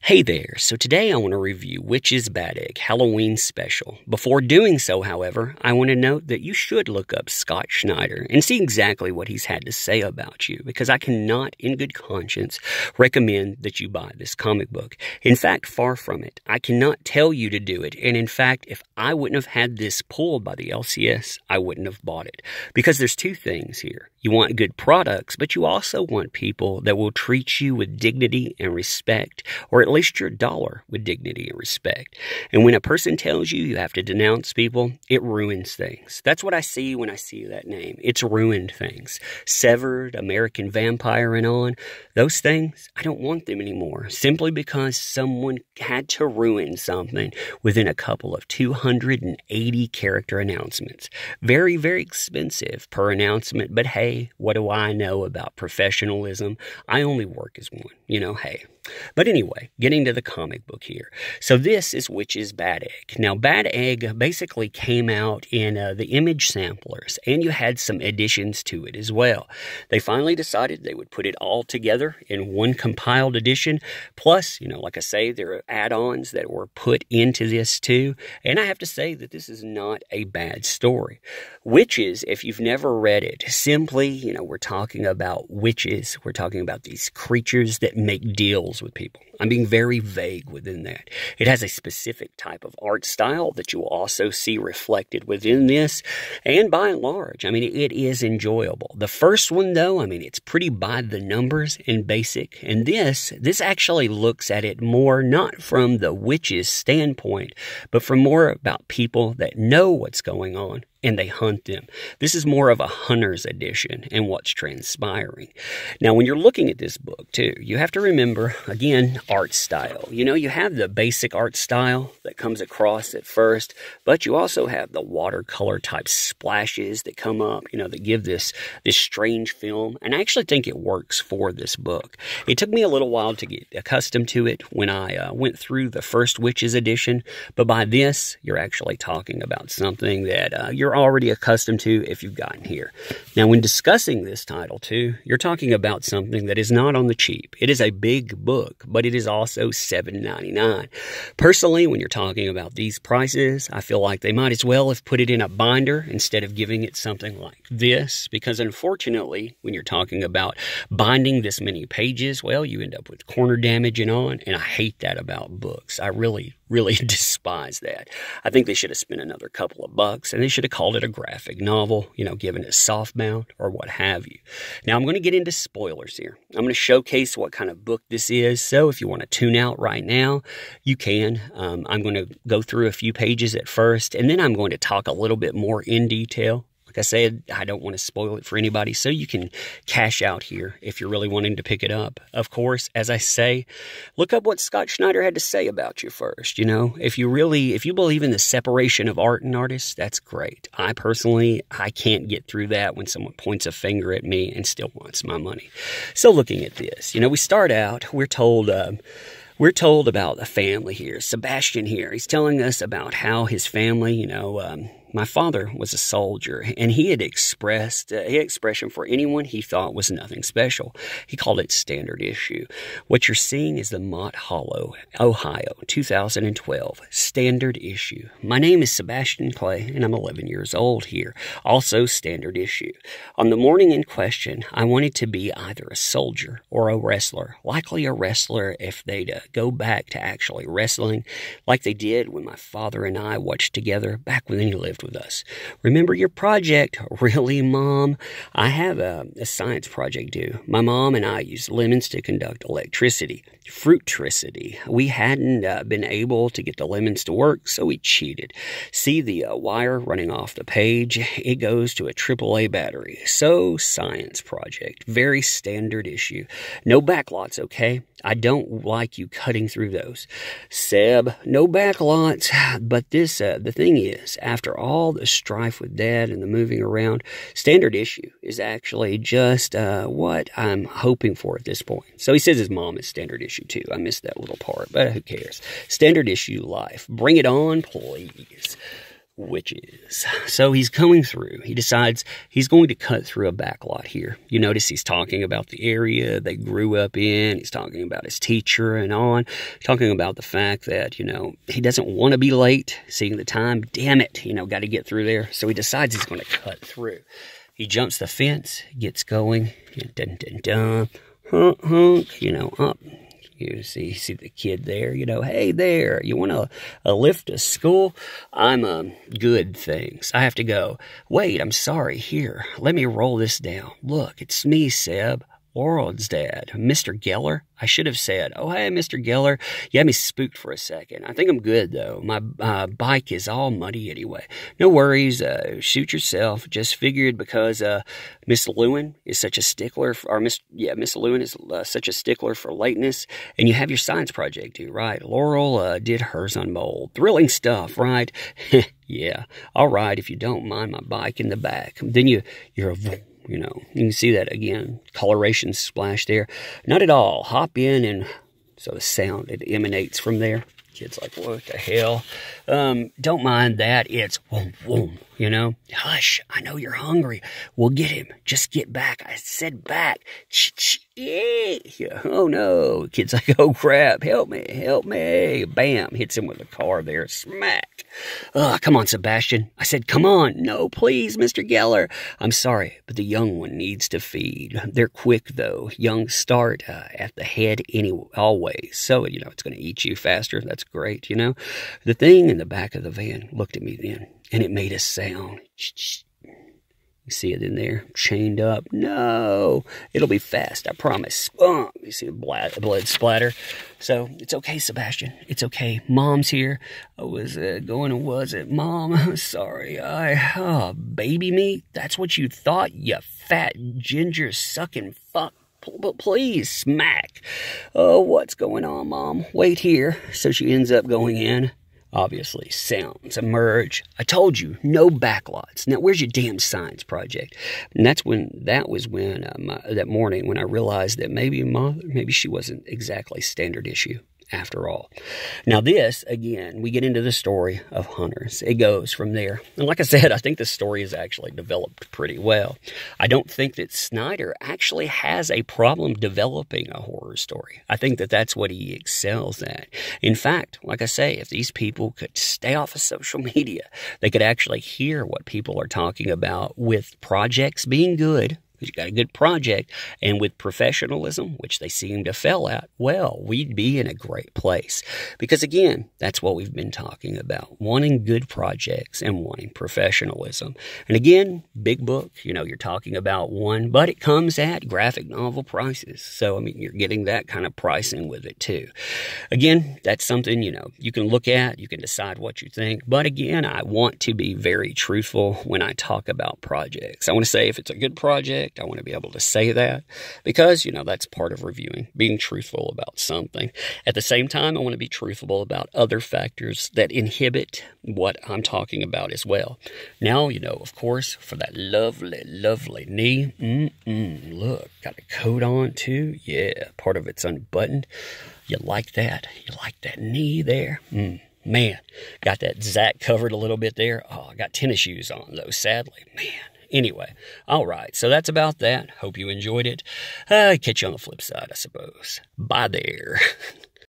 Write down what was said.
Hey there, so today I want to review Wytches Bad Egg Halloween Special. Before doing so, however, I want to note that you should look up Scott Snyder and see exactly what he's had to say about you, because I cannot, in good conscience, recommend that you buy this comic book. In fact, far from it. I cannot tell you to do it, and in fact, if I wouldn't have had this pulled by the LCS, I wouldn't have bought it. Because there's two things here. You want good products, but you also want people that will treat you with dignity and respect, or at least your dollar with dignity and respect. And when a person tells you you have to denounce people, it ruins things. That's what I see when I see that name. It's ruined things. Severed, American Vampire, and on. Those things, I don't want them anymore, simply because someone had to ruin something within a couple of 280 character announcements. Very, very expensive per announcement, but hey, what do I know about professionalism? I only work as one, hey. But anyway, getting to the comic book here. So this is Wytches Bad Egg. Now, Bad Egg basically came out in the image samplers, and you had some additions to it as well. They finally decided they would put it all together in one compiled edition. Plus, like I say, there are add-ons that were put into this too. And I have to say that this is not a bad story. Wytches, if you've never read it, simply, we're talking about witches. We're talking about these creatures that make deals with people. I'm being very vague within that. It has a specific type of art style that you will also see reflected within this. And by and large, it is enjoyable. The first one, though, it's pretty by the numbers and basic. And this actually looks at it more not from the witches' standpoint, but from more about people that know what's going on and they hunt them. This is more of a hunter's edition and what's transpiring. Now, when you're looking at this book, too, you have to remember, again, art style. You have the basic art style that comes across at first, but you also have the watercolor type splashes that come up, that give this strange film. And I actually think it works for this book. It took me a little while to get accustomed to it when I went through the first Wytches edition, but by this, you're actually talking about something that you're already accustomed to if you've gotten here. Now, when discussing this title too, you're talking about something that is not on the cheap. It is a big book, but it is also $7.99. Personally, when you're talking about these prices, I feel like they might as well have put it in a binder instead of giving it something like this, because unfortunately, when you're talking about binding this many pages, well, you end up with corner damage and on, and I hate that about books. I really despise that. I think they should have spent another couple of bucks, and they should have called it a graphic novel, given it softbound or what have you. Now, I'm going to get into spoilers here. I'm going to showcase what kind of book this is, so if you want to tune out right now, you can. I'm going to go through a few pages at first, and then I'm going to talk a little bit more in detail. Like I said, I don't want to spoil it for anybody, so you can cash out here if you're really wanting to pick it up. Of course, as I say, look up what Scott Snyder had to say about you first. If you believe in the separation of art and artists, that's great. I can't get through that when someone points a finger at me and still wants my money. So looking at this, we start out, we're told about the family here. Sebastian here, he's telling us about how his family, my father was a soldier, and he had expressed expression for anyone he thought was nothing special. He called it standard issue. What you're seeing is the Mott Hollow, Ohio, 2012, standard issue. My name is Sebastian Clay, and I'm 11 years old here. Also standard issue. On the morning in question, I wanted to be either a soldier or a wrestler. Likely a wrestler if they'd go back to actually wrestling, like they did when my father and I watched together back when he lived with us. Remember your project? Really, Mom? I have a science project due. My mom and I used lemons to conduct electricity. Fruitricity. We hadn't been able to get the lemons to work, so we cheated. See the wire running off the page? It goes to a AAA battery. So, science project. Very standard issue. No backlots, okay? I don't like you cutting through those. Seb, no backlots. But this, the thing is, after all the strife with Dad and the moving around, standard issue is actually just what I'm hoping for at this point. So he says his mom is standard issue too. I missed that little part, but who cares? Standard issue life. Bring it on, please. Wytches. So he's coming through. He decides he's going to cut through a backlot here. You notice he's talking about the area they grew up in. He's talking about his teacher and on. Talking about the fact that, he doesn't want to be late. Seeing the time. Damn it. Got to get through there. So he decides he's going to cut through. He jumps the fence. Gets going. Dun, dun, dun. Honk, honk. Up. You see the kid there, hey there, you want a lift to school? I'm good, thanks. I have to go. Wait, I'm sorry, here, let me roll this down. Look, it's me, Seb, Laurel's dad, Mr. Geller. I should have said, oh, hey, Mr. Geller. You had me spooked for a second. I think I'm good, though. My bike is all muddy anyway. No worries. Shoot yourself. Just figured because Miss Lewin is such a stickler, Miss Lewin is such a stickler for lateness, and you have your science project due, right? Laurel did hers on mold. Thrilling stuff, right? Yeah. All right, if you don't mind my bike in the back. Then you're a... you can see that again, coloration splash there. Not at all. Hop in, and so the sound, it emanates from there. Kid's like, what the hell? Don't mind that. It's whoom, whoom, Hush, I know you're hungry. We'll get him. Just get back. I said back. Yeah. Oh, no. Kid's like, oh, crap. Help me. Bam. Hits him with a car there. Smack. Come on, Sebastian. I said, come on. No, please, Mr. Geller. I'm sorry, but the young one needs to feed. They're quick, though. Young start at the head always. So, it's going to eat you faster. That's great, The thing in the back of the van looked at me then, and it made a sound. You see it in there, chained up. No, it'll be fast, I promise. You see the blood splatter. So it's okay, Sebastian. It's okay. Mom's here. I was was it? Mom, sorry. Baby meat? That's what you thought, you fat ginger sucking fuck. But please, smack. Oh, what's going on, Mom? Wait here. So she ends up going in. Obviously, sounds emerge. I told you, no backlots. Now, where's your damn science project? And that was when that morning when I realized that maybe she wasn't exactly standard issue after all. Now this, again, we get into the story of hunters. It goes from there. And like I said, I think the story is actually developed pretty well. I don't think that SNYDER actually has a problem developing a horror story. I think that that's what he excels at. In fact, like I say, if these people could stay off of social media, they could actually hear what people are talking about with projects being good, because you got a good project, and with professionalism, which they seem to fail at, well, we'd be in a great place. Because again, that's what we've been talking about, wanting good projects and wanting professionalism. And again, big book, you're talking about one, but it comes at graphic novel prices. So, you're getting that kind of pricing with it too. Again, that's something, you can look at, you can decide what you think. But again, I want to be very truthful when I talk about projects. I want to say if it's a good project, I want to be able to say that because, that's part of reviewing, being truthful about something. At the same time, I want to be truthful about other factors that inhibit what I'm talking about as well. Now, of course, for that lovely, lovely knee, look, got a coat on too. Yeah, part of it's unbuttoned. You like that? You like that knee there? Man, got that Zach covered a little bit there. Oh, I got tennis shoes on though, sadly. Man. Anyway, all right, so that's about that. Hope you enjoyed it. Catch you on the flip side, I suppose. Bye there.